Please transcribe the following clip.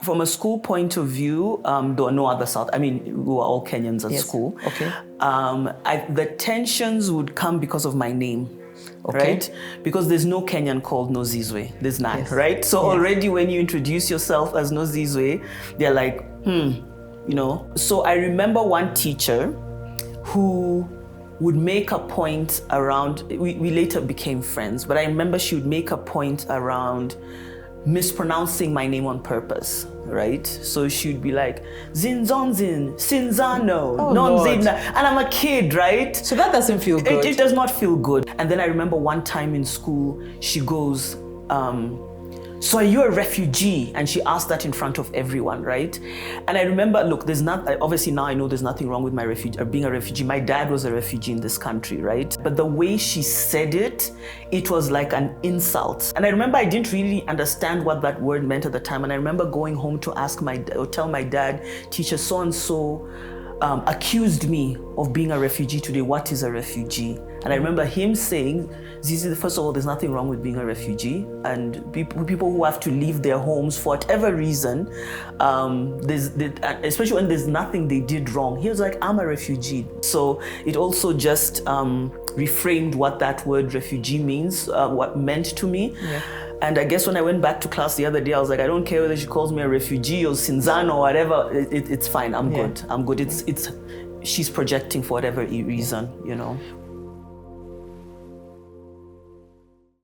From a school point of view, there were no other South. I mean, we were all Kenyans at school. Okay. The tensions would come because of my name. Okay. Right? Because there's no Kenyan called Nozizwe. There's none, Yes. right? So already when you introduce yourself as Nozizwe, they're like, you know. So I remember one teacher who would make a point around, we later became friends, but I remember she would make a point around mispronouncing my name on purpose, right? So she'd be like, Zinzonzin, Sinzano, Nonzina, and I'm a kid, right? So that doesn't feel good. It does not feel good. And then I remember one time in school, she goes, so are you a refugee? And she asked that in front of everyone, right? And I remember, look, obviously now I know there's nothing wrong with being a refugee. My dad was a refugee in this country, right? But the way she said it, it was like an insult. And I remember I didn't really understand what that word meant at the time. And I remember going home to tell my dad, teacher so-and-so accused me of being a refugee today. What is a refugee? And I remember him saying, Zizi, first of all, there's nothing wrong with being a refugee. And people who have to leave their homes for whatever reason, especially when there's nothing they did wrong. He was like, I'm a refugee. So it also just reframed what that word refugee means, what meant to me. Yeah. And I guess when I went back to class the other day, I was like, I don't care whether she calls me a refugee or Sinzano or whatever. It's fine. I'm good. I'm good. She's projecting for whatever reason, you know.